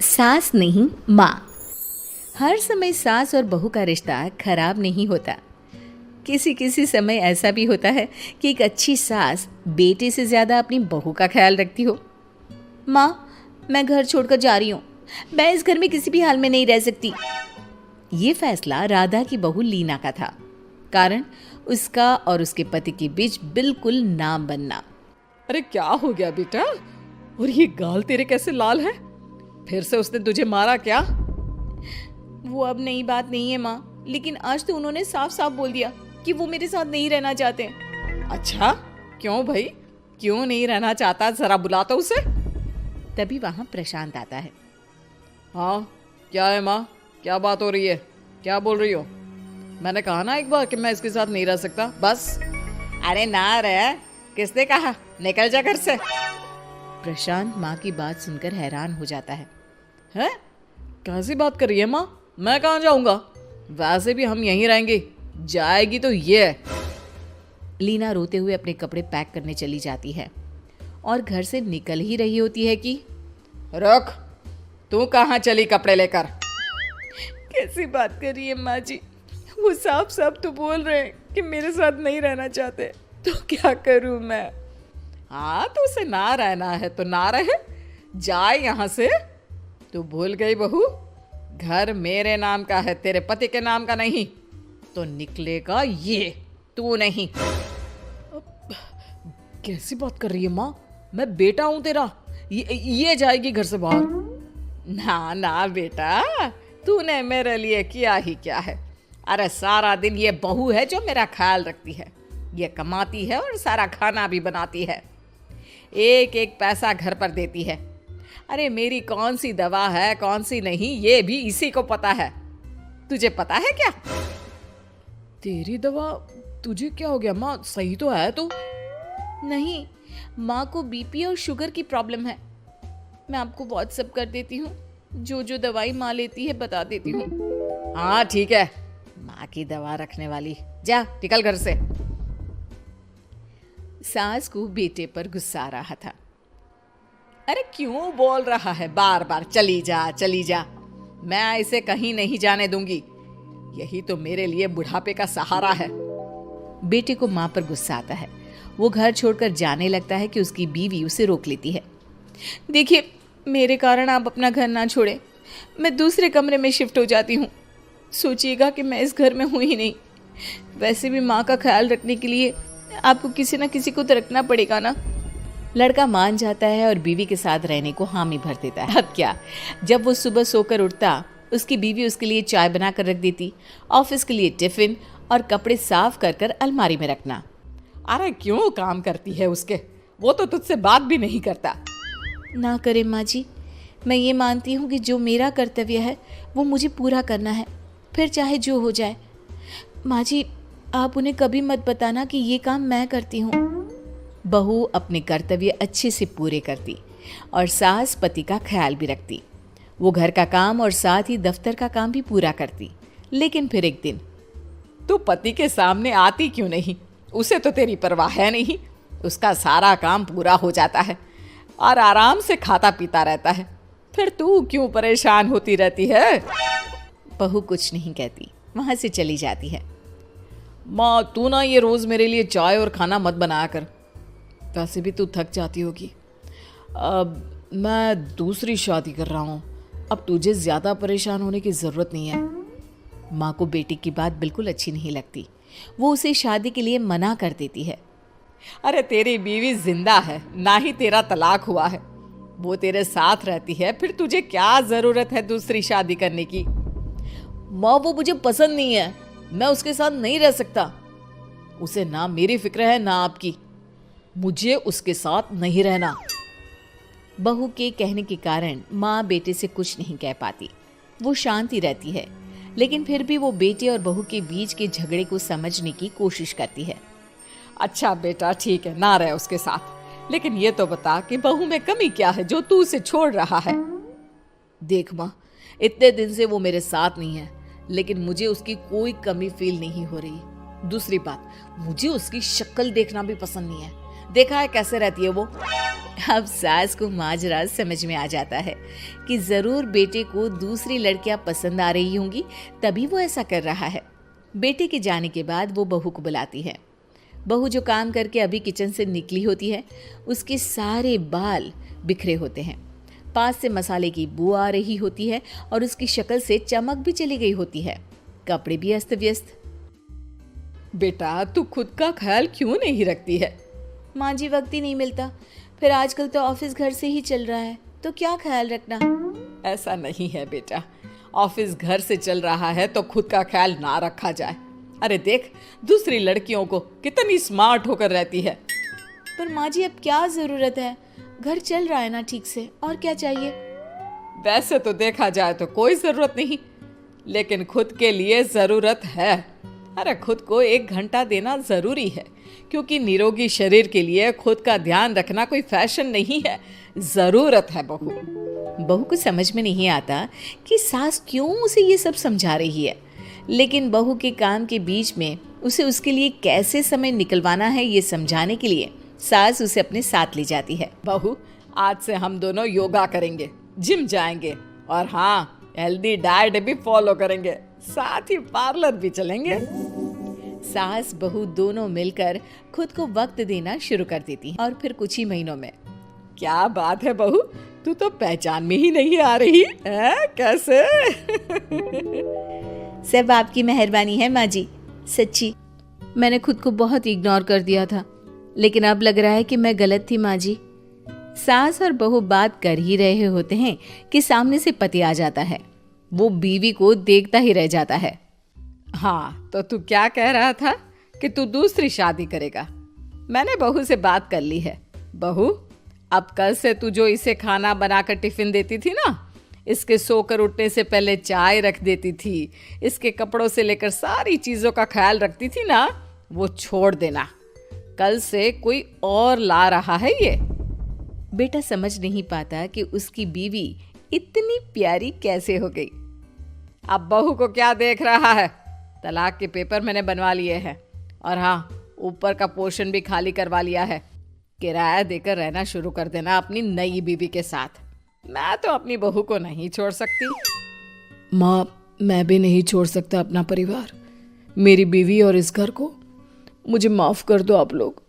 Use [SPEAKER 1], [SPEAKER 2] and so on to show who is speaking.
[SPEAKER 1] सास नहीं माँ। हर समय सास और बहू का रिश्ता खराब नहीं होता। किसी किसी समय ऐसा भी होता है कि एक अच्छी सास बेटे से ज़्यादा अपनी बहू का ख्याल रखती हो। माँ, मैं घर छोड़कर जा रही हूँ, मैं इस घर में किसी भी हाल में नहीं रह सकती। ये फैसला राधा की बहू लीना का था। कारण उसका और उसके पति के बीच बिल्कुल ना बनना।
[SPEAKER 2] अरे क्या हो गया बेटा? और ये गाल तेरे कैसे लाल है? फिर से उसने तुझे मारा क्या?
[SPEAKER 1] वो अब नई बात नहीं है माँ, लेकिन आज तो उन्होंने साफ साफ बोल दिया कि वो मेरे साथ नहीं रहना चाहते।
[SPEAKER 2] अच्छा, क्यों भाई? क्यों नहीं रहना चाहता? जरा बुला तो उसे।
[SPEAKER 1] तभी वहां प्रशांत आता है।
[SPEAKER 2] हाँ, क्या है माँ? क्या बात हो रही है? क्या बोल रही हो? मैंने कहा ना एक बार कि मैं इसके साथ नहीं रह सकता, बस। अरे ना रह, किसने कहा? निकल जा घर से।
[SPEAKER 1] प्रशांत माँ की बात सुनकर हैरान हो जाता है।
[SPEAKER 2] हैं? कैसी बात कर रही है माँ? मैं कहाँ जाऊंगा? वैसे भी हम यहीं रहेंगे, जाएगी तो ये।
[SPEAKER 1] लीना रोते हुए अपने कपड़े पैक करने चली जाती है और घर से निकल ही रही होती है कि
[SPEAKER 2] रुक, तू कहाँ चली कपड़े लेकर?
[SPEAKER 1] कैसी बात कर रही है माँ जी? वो साफ साफ तो बोल रहे हैं कि मेरे साथ नहीं रहना चाहते, तो क्या करूँ मैं?
[SPEAKER 2] हाँ, तो उसे ना रहना है तो ना रहे, जाए यहाँ से। तू भूल गई बहू, घर मेरे नाम का है, तेरे पति के नाम का नहीं। तो निकलेगा ये, तू नहीं। कैसी बात कर रही है माँ? मैं बेटा हूं तेरा, ये जाएगी घर से बाहर। ना ना बेटा, तूने मेरे लिए किया ही क्या है? अरे सारा दिन ये बहू है जो मेरा ख्याल रखती है। ये कमाती है और सारा खाना भी बनाती है, एक एक पैसा घर पर देती है। अरे मेरी कौन सी दवा है कौन सी नहीं, ये भी इसी को पता है। तुझे पता है क्या? तेरी दवा? तुझे क्या हो गया माँ? सही तो है तू?
[SPEAKER 1] नहीं, माँ को बीपी और शुगर की प्रॉब्लम है। मैं आपको व्हाट्सएप कर देती हूँ, जो जो दवाई माँ लेती है बता देती हूँ।
[SPEAKER 2] हाँ ठीक है, माँ की दवा रखने वाली, जा निकल घर से।
[SPEAKER 1] सास को बेटे पर गुस्सा आ रहा था।
[SPEAKER 2] अरे क्यों बोल रहा है बार बार चली जा चली जा? मैं इसे कहीं नहीं जाने दूंगी, यही तो मेरे लिए बुढ़ापे का सहारा है।
[SPEAKER 1] बेटे को माँ पर गुस्सा आता है। वो घर छोड़कर जाने लगता है कि उसकी बीवी उसे रोक लेती है। देखिए, मेरे कारण आप अपना घर ना छोड़े, मैं दूसरे कमरे में शिफ्ट हो जाती हूँ। सोचिएगा कि मैं इस घर में हूँ ही नहीं। वैसे भी माँ का ख्याल रखने के लिए आपको किसी ना किसी को तो रखना पड़ेगा ना। लड़का मान जाता है और बीवी के साथ रहने को हामी भर देता है। अब क्या, जब वो सुबह सोकर उठता, उसकी बीवी उसके लिए चाय बना कर रख देती, ऑफिस के लिए टिफिन और कपड़े साफ कर कर अलमारी में रखना।
[SPEAKER 2] अरे क्यों काम करती है उसके? वो तो तुझसे बात भी नहीं करता।
[SPEAKER 1] ना करे माँ जी, मैं ये मानती हूँ कि जो मेरा कर्तव्य है वो मुझे पूरा करना है, फिर चाहे जो हो जाए। माँ जी, आप उन्हें कभी मत बताना कि ये काम मैं करती हूँ। बहू अपने कर्तव्य अच्छे से पूरे करती और सास पति का ख्याल भी रखती। वो घर का काम और साथ ही दफ्तर का काम भी पूरा करती। लेकिन फिर एक दिन,
[SPEAKER 2] तू पति के सामने आती क्यों नहीं? उसे तो तेरी परवाह है नहीं, उसका सारा काम पूरा हो जाता है और आराम से खाता पीता रहता है। फिर तू क्यों परेशान होती रहती है?
[SPEAKER 1] बहू कुछ नहीं कहती, वहां से चली जाती है।
[SPEAKER 2] माँ, तू ना ये रोज मेरे लिए चाय और खाना मत बनाया कर, वैसे भी तू थक जाती होगी। अब मैं दूसरी शादी कर रहा हूँ, अब तुझे ज्यादा परेशान होने की जरूरत नहीं है।
[SPEAKER 1] माँ को बेटी की बात बिल्कुल अच्छी नहीं लगती। वो उसे शादी के लिए मना कर देती है।
[SPEAKER 2] अरे तेरी बीवी जिंदा है, ना ही तेरा तलाक हुआ है। वो तेरे साथ रहती है, फिर तुझे क्या जरूरत है दूसरी शादी करने की? माँ, वो मुझे पसंद नहीं है, मैं उसके साथ नहीं रह सकता। उसे ना मेरी फिक्र है ना आपकी, मुझे उसके साथ नहीं रहना।
[SPEAKER 1] बहू के कहने के कारण माँ बेटे से कुछ नहीं कह पाती। वो शांति रहती है, लेकिन फिर भी वो बेटे और बहू के बीच के झगड़े को समझने की कोशिश करती है।
[SPEAKER 2] अच्छा बेटा ठीक है, ना रहे उसके साथ, लेकिन ये तो बता कि बहू में कमी क्या है जो तू उसे छोड़ रहा है? देख माँ, इतने दिन से वो मेरे साथ नहीं है, लेकिन मुझे उसकी कोई कमी फील नहीं हो रही। दूसरी बात, मुझे उसकी शक्ल देखना भी पसंद नहीं है। देखा है कैसे रहती है वो।
[SPEAKER 1] अब सास को माजरा समझ में आ जाता है कि जरूर बेटे को दूसरी लड़कियां पसंद आ रही होंगी, तभी वो ऐसा कर रहा है। बेटे के जाने के बाद वो बहू को बुलाती है। बहू जो काम करके अभी किचन से निकली होती है, उसके सारे बाल बिखरे होते हैं, पास से मसाले की बू आ रही होती है और उसकी शक्ल से चमक भी चली गई होती है, कपड़े भी अस्त व्यस्त।
[SPEAKER 2] बेटा तू खुद का ख्याल क्यों नहीं रखती है?
[SPEAKER 1] माँ जी, वक्त ही नहीं मिलता, फिर आजकल तो ऑफिस घर से ही चल रहा है, तो क्या ख्याल रखना।
[SPEAKER 2] ऐसा नहीं है बेटा, ऑफिस घर से चल रहा है तो खुद का ख्याल ना रखा जाए। अरे देख, दूसरी लड़कियों को कितनी स्मार्ट होकर रहती है।
[SPEAKER 1] पर माँ जी, अब क्या जरूरत है, घर चल रहा है ना ठीक से, और क्या चाहिए।
[SPEAKER 2] वैसे तो देखा जाए तो कोई जरूरत नहीं, लेकिन खुद के लिए जरूरत है। अरे खुद को 1 घंटा देना जरूरी है, क्योंकि निरोगी शरीर के लिए खुद का ध्यान रखना कोई फैशन नहीं है, जरूरत है।
[SPEAKER 1] बहू को समझ में नहीं आता कि सास क्यों उसे ये सब समझा रही है, लेकिन बहू के काम के बीच में उसे उसके लिए कैसे समय निकलवाना है ये समझाने के लिए सास उसे अपने साथ ले जाती है।
[SPEAKER 2] बहू, आज से हम दोनों योगा करेंगे, जिम जाएंगे, और हाँ, हेल्दी डाइट भी फॉलो करेंगे, साथ ही पार्लर भी चलेंगे।
[SPEAKER 1] सास बहू दोनों मिलकर खुद को वक्त देना शुरू कर देती हैं और फिर कुछ ही महीनों में।
[SPEAKER 2] क्या बात है बहू, तू तो पहचान में ही नहीं आ रही है, कैसे?
[SPEAKER 1] सब आपकी मेहरबानी है माँ जी, सच्ची। मैंने खुद को बहुत इग्नोर कर दिया था, लेकिन अब लग रहा है कि मैं गलत थी माँ जी। सास और बहू बात कर ही रहे होते हैं कि सामने से पति आ जाता है। वो बीवी को देखता ही रह जाता है।
[SPEAKER 2] हाँ, तो तू क्या कह रहा था कि तू दूसरी शादी करेगा? मैंने बहू से बात कर ली है। बहू, अब कल से तू जो इसे खाना बनाकर टिफिन देती थी ना, इसके सोकर उठने से पहले चाय रख देती थी, इसके कपड़ों से लेकर सारी चीजों का ख्याल रखती थी ना, वो छोड़ देना। कल से कोई और ला रहा है ये।
[SPEAKER 1] बेटा समझ नहीं पाता कि उसकी बीवी इतनी प्यारी कैसे हो गई।
[SPEAKER 2] अब बहू को क्या देख रहा है? तलाक के पेपर मैंने बनवा लिए हैं, और हाँ, ऊपर का पोर्शन भी खाली करवा लिया है। किराया देकर रहना शुरू कर देना अपनी नई बीवी के साथ। मैं तो अपनी बहू को नहीं छोड़ सकती।
[SPEAKER 3] माँ, मैं भी नहीं छोड़ सकता अपना परिवार, मेरी बीवी और इस घर को। मुझे माफ कर दो आप लोग।